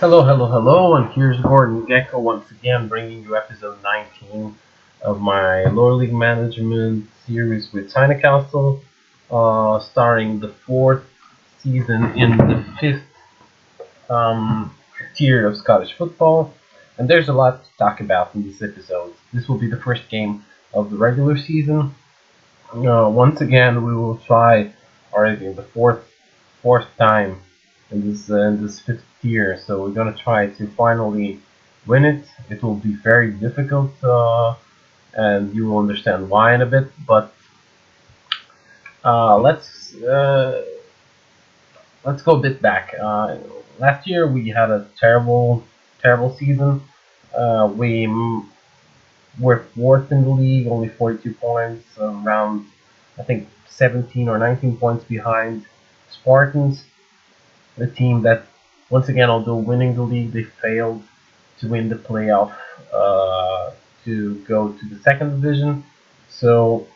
Hello, hello, hello, and here's Gordon Gecko once again bringing you episode 19 of my lower league management series with China Council, starring the fourth season in the fifth tier of Scottish football. And there's a lot to talk about in this episode. This will be the first game of the regular season. Once again, we will try already the fourth time in this fifth tier. So we're gonna try to finally win it. It will be very difficult, and you will understand why in a bit. But let's go a bit back. Last year we had a terrible season. We were fourth in the league, only 42 points, around I think 17 or 19 points behind Spartans, the team that, once again, although winning the league, they failed to win the playoff to go to the second division. So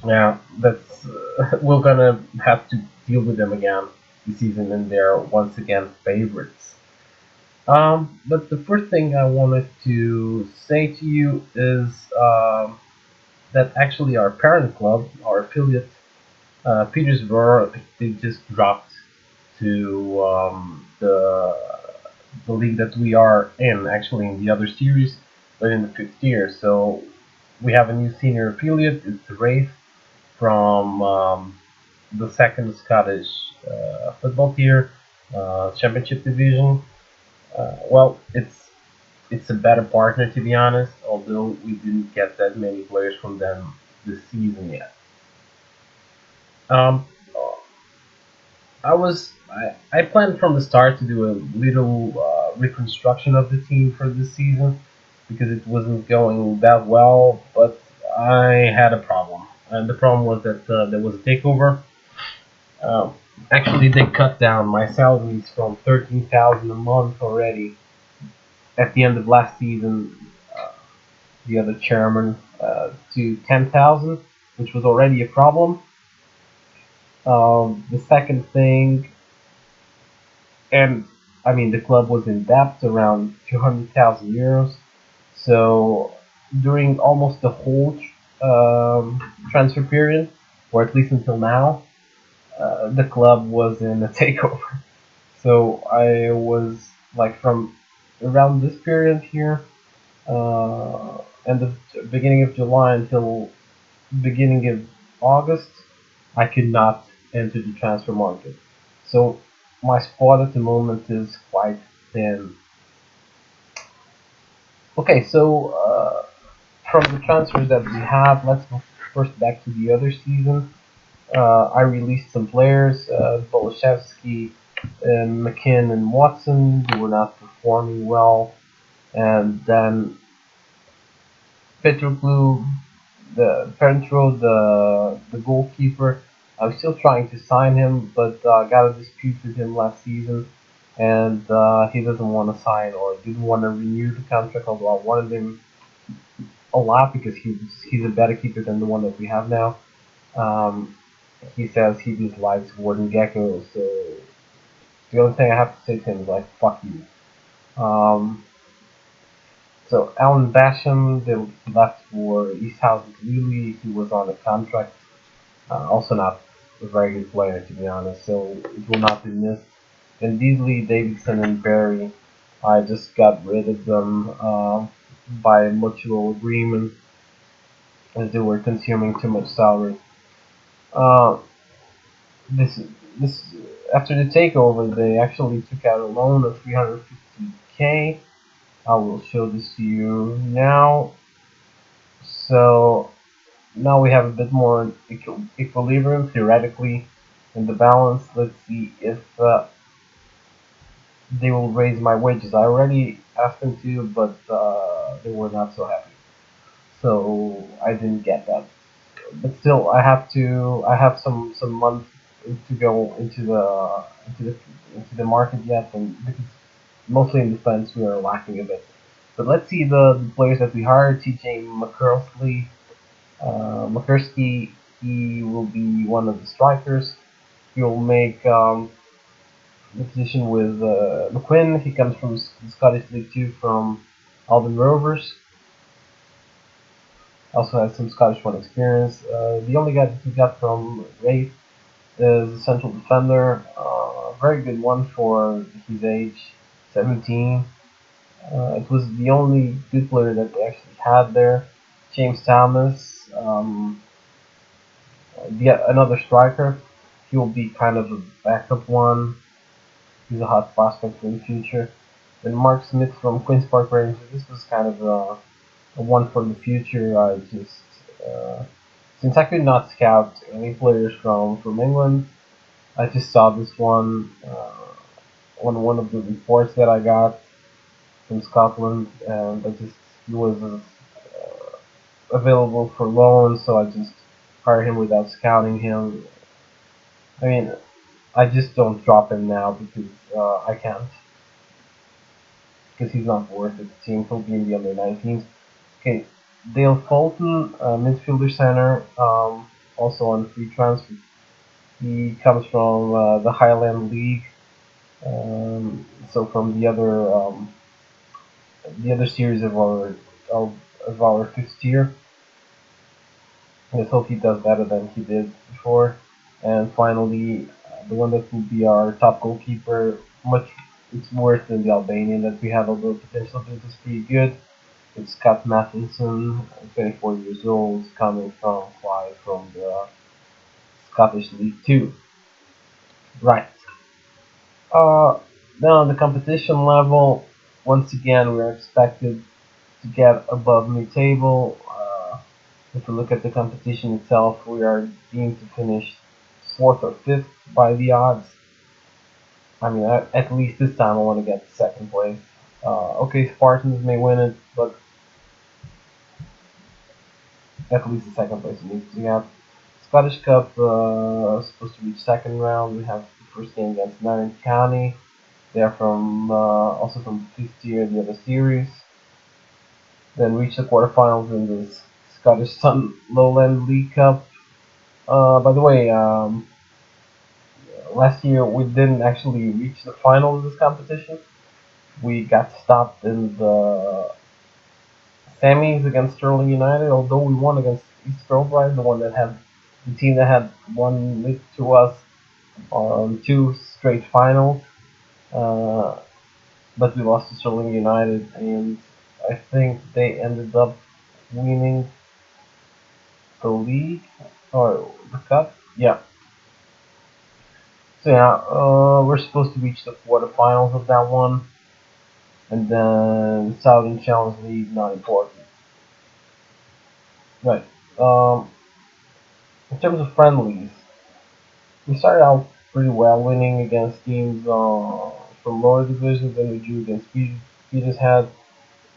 yeah, that's we're gonna have to deal with them again this season, and they're once again favorites. But the first thing I wanted to say to you is that actually our parent club, our affiliate, Petersburg, they just dropped to the league that we are in, actually in the other series, but in the fifth tier. So we have a new senior affiliate. It's Wraith from the second Scottish football tier, championship division. Well, it's a better partner, to be honest. Although we didn't get that many players from them this season yet. Um, I planned from the start to do a little reconstruction of the team for this season because it wasn't going that well, but I had a problem. And the problem was that there was a takeover. Um, Actually, they cut down my salaries from 13,000 a month already at the end of last season. Uh, the other chairman to 10,000, which was already a problem. The second thing, and I mean, the club was in debt around 200,000 euros. So during almost the whole transfer period, or at least until now, the club was in a takeover. So I was like from around this period here, and the beginning of July until beginning of August, I could not enter the transfer market. So my squad at the moment is quite thin. Okay, so from the transfers that we have, let's go first back to the other season. I released some players, Bolashevsky, McKinn, and Watson, who were not performing well, and then Petroglu, the goalkeeper. I'm still trying to sign him, but got a dispute with him last season, and he doesn't want to sign or didn't want to renew the contract. Although I wanted him a lot because he's a better keeper than the one that we have now. Um, he says he dislikes Gordon Gecko, so the only thing I have to say to him is like fuck you. Um, so Alan Basham, they left for East House Lily. He was on a contract. Also not a very good player, to be honest, so it will not be missed. And Beasley, Davidson, and Barry, I just got rid of them by mutual agreement as they were consuming too much salary. Uh, this this After the takeover, they actually took out a loan of 350K. I will show this to you now. So now we have a bit more equilibrium theoretically in the balance. Let's see if they will raise my wages. I already asked them to, but they were not so happy. So I didn't get that. But still, I have some months to go into the market yet, and because mostly in defense we are lacking a bit. But let's see the players that we hired. TJ McCurskey, he will be one of the strikers. He will make the position with McQuinn. He comes from the Scottish League Two from Albion Rovers. Also has some Scottish One experience. The only guy that he got from Wraith is a central defender. Very good one for his age, 17. It was the only good player that they actually had there. James Thomas, another striker. He will be kind of a backup one. He's a hot prospect for the future. Then Mark Smith from Queen's Park Rangers. This was kind of a one for the future. I just since I could not scout any players from England, I just saw this one on one of the reports that I got from Scotland, and I just he was available for loan, so I just hired him without scouting him. I mean, I just don't drop him now because I can't, because he's not worth it. The team will be in the under 19s. Okay, Dale Fulton, midfielder center, also on free transfer. He comes from the Highland League, so from the other series of our fifth tier. Let's hope he does better than he did before. And finally, the one that will be our top goalkeeper, much it's worse than the Albanian that we have, although potential build is pretty good. It's Scott Matheson, 24 years old, coming from Clyde from the Scottish League Two. Right. Uh, now on the competition level, once again we're expected to get above mid-table. If we look at the competition itself, we are deemed to finish fourth or fifth by the odds. I mean, at least this time I want to get second place. Okay, Spartans may win it, but at least the second place needs to get. Scottish Cup supposed to reach second round. We have the first game against Nairn County. They are from also from fifth tier, the other series. Then reach the quarterfinals in the Scottish Sun Lowland League Cup. By the way, last year we didn't actually reach the final of this competition. We got stopped in the semis against Sterling United, although we won against East Kilbride, the team that had won it to us on two straight finals. Uh, but we lost to Sterling United, and I think they ended up winning the league or the cup. Yeah. So yeah, we're supposed to reach the quarterfinals of that one, and then Southern Challenge League, not important. Right. In terms of friendlies, we started out pretty well, winning against teams from lower divisions, and we drew against Peterhead.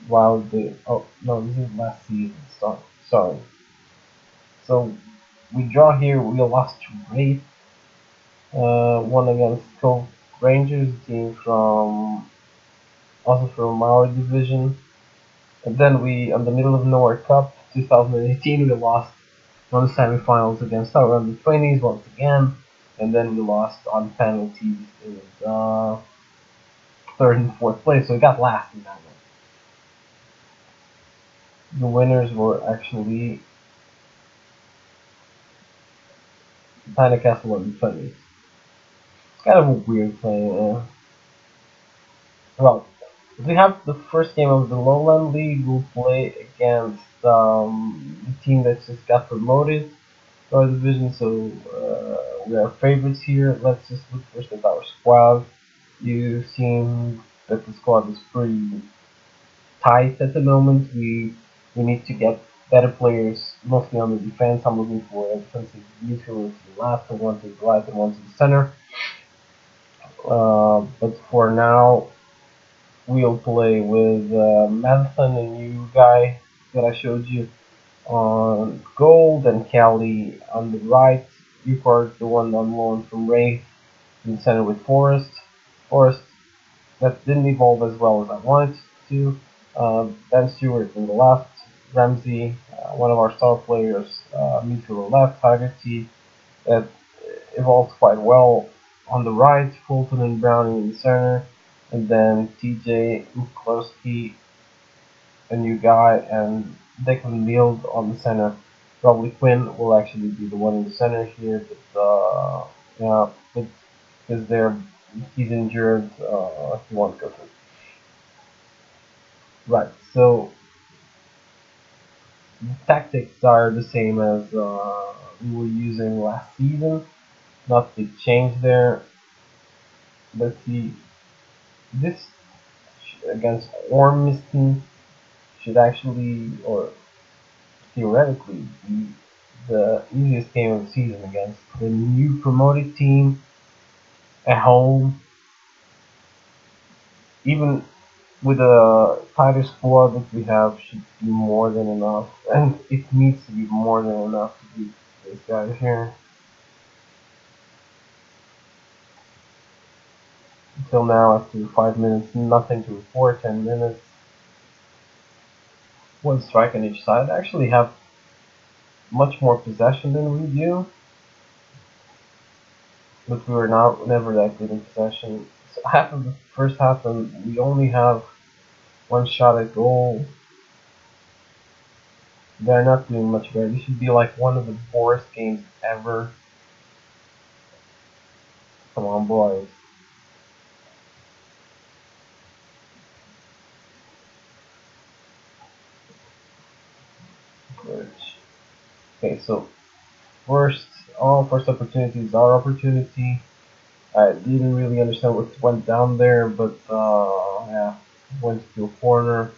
While the oh no, this is last season. Sorry. So we draw here. We lost to Wraith. Won against Cove Rangers, a team from also from our division. And then we, on the Middle of Nowhere Cup 2018, we lost on the semifinals against our under 20s once again, and then we lost on penalties in third and fourth place. So we got last in that one. The winners were actually Castle under 20s. It's kind of a weird thing. Well, we have the first game of the Lowland League. We'll play against the team that just got promoted to our division, so we are favorites here. Let's just look first at our squad. You've seen that the squad is pretty tight at the moment. We need to get better players, mostly on the defense. I'm looking for a defensive midfielder to the left, and one to the right, and one to the center. But for now, we'll play with Madison, a new guy that I showed you on gold, and Cali on the right. Newport, the one on loan from Wraith, in the center with Forrest. Forrest, that didn't evolve as well as I wanted to. Ben Stewart on the left. Ramsey, one of our star players, midfielder left. Haggerty, that evolved quite well. on the right, Fulton and Browning in the center, and then TJ McCloskey, a new guy, and Declan Neal on the center. Probably Quinn will actually be the one in the center here, but yeah, but because he's injured, he won't go through. Right, so the tactics are the same as we were using last season. Not big change there. Let's see, this against Ormiston should actually, or theoretically, be the easiest game of the season against the new promoted team at home. Even with a tighter squad that we have, should be more than enough, and it needs to be more than enough to beat these guys here. Until now, after 5 minutes, nothing to report. 10 minutes, one strike on each side. I actually have much more possession than we do, but we were never that good in possession. So half of the first half, and we only have one shot at goal. They're not doing much better. This should be like one of the worst games ever. Come on, boys. Okay, so first opportunity is our opportunity. I didn't really understand what went down there, but yeah, went to a corner.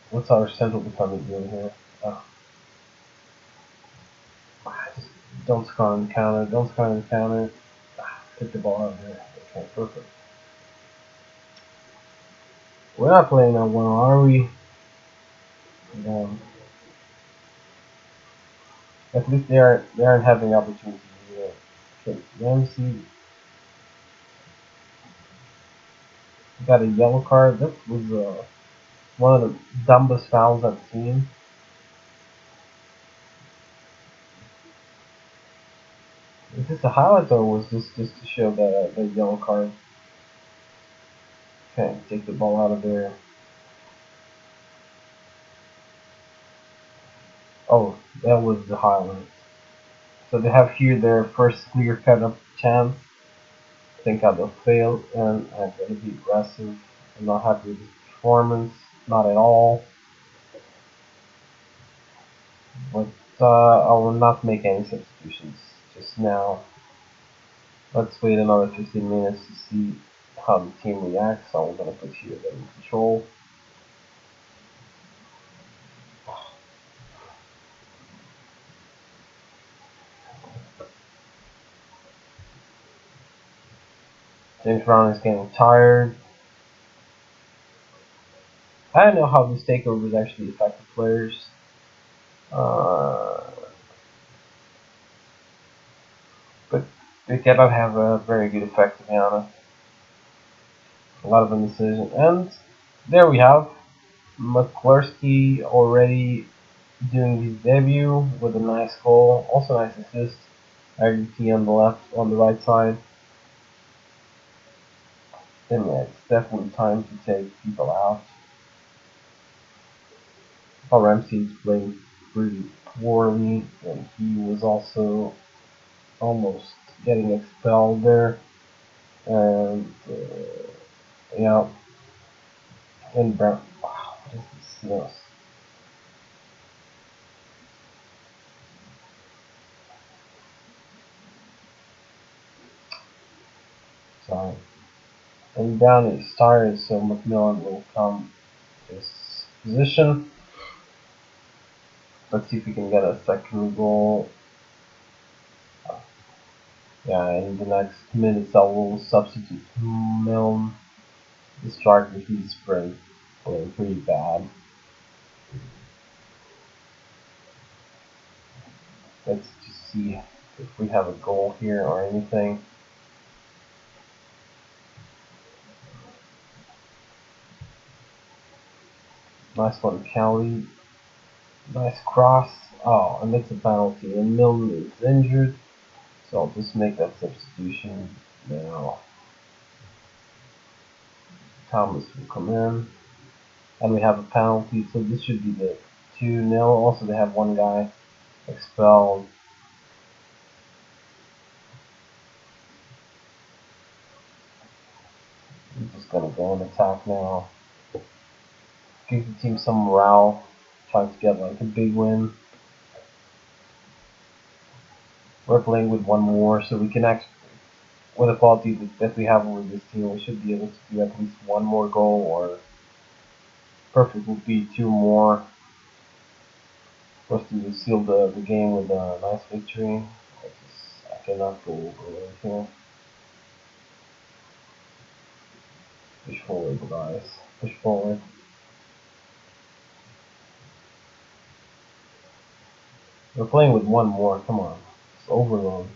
What's our central defender doing here? Uh, just don't score on the counter. Don't score on the counter. Take the ball out of there. Okay, perfect. We're not playing that well, are we? Um, at least they aren't having opportunities. Okay, Ramsey got a yellow card. That was one of the dumbest fouls I've seen. Is this a highlight or was this just to show the yellow card? Okay, take the ball out of there. Oh, that was the highlight. So they have here their first clear cut up chance. I think I will fail and I'm gonna be aggressive. I'm not happy with this performance, not at all. But I will not make any substitutions just now. Let's wait another 15 minutes to see how the team reacts. So I'm gonna put here them in control. James Brown is getting tired. I don't know how this takeovers actually affect the players. Uh, but they cannot have a very good effect, to be honest. A lot of indecision. And there we have McCluskey already doing his debut with a nice goal. Also nice assist. RDT on the left, on the right side. And yeah, it's definitely time to take people out. Paul Ramsey is playing pretty poorly, and he was also almost getting expelled there. And yeah, and Brown. Wow, what is this? Yes. Sorry. And Brown is tired, so McMillan will come to his position. Let's see if we can get a second goal. Yeah, in the next minutes I will substitute Milne. The striker, he's playing pretty bad. Let's just see if we have a goal here or anything. Nice one, Kelly. Nice cross. Oh, and that's a penalty. And Milne is injured. So I'll just make that substitution now. Thomas will come in. And we have a penalty, so this should be the 2-0. Also, they have one guy expelled. I'm just gonna go and attack now. Give the team some morale. Trying to get like a big win. We're playing with one more, so we can actually, with the quality that we have with this team, we should be able to do at least one more goal, or perfect would be 2 more for us to seal the game with a nice victory. I cannot go over here. Push forward, guys. Push forward. We're playing with one more. Come on. It's overload.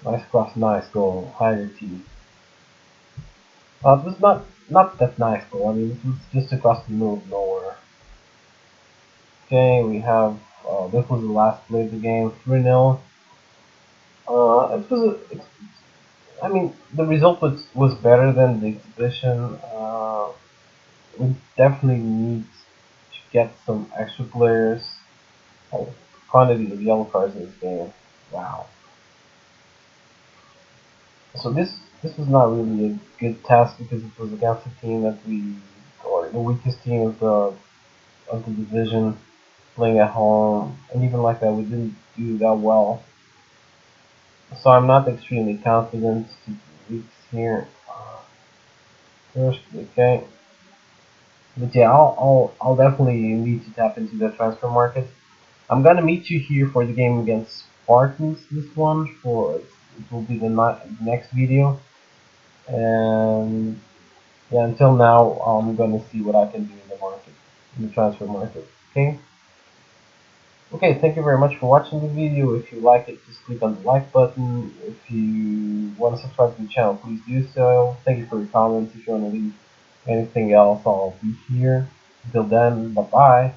Nice cross, nice goal. Higher T. It was not that nice goal. I mean, it was just across the middle of nowhere. Okay, we have. This was the last play of the game. 3-0. It was. I mean, the result was better than the exhibition. We definitely need to get some extra players. Oh, quantity of yellow cards in this game. Wow. So this was not really a good test because it was against a team that or the weakest team of the division, playing at home, and even like that we didn't do that well. So I'm not extremely confident to reach here. First, okay, but yeah, I'll definitely need to tap into the transfer market. I'm gonna meet you here for the game against Spartans. This one it will be the next video, and yeah, until now, I'm gonna see what I can do in the market, in the transfer market. Okay. Okay. Thank you very much for watching the video. If you like it, just click on the like button. If you want to subscribe to the channel, please do so. Thank you for your comments. If you want to leave anything else, I'll be here. Until then, bye bye.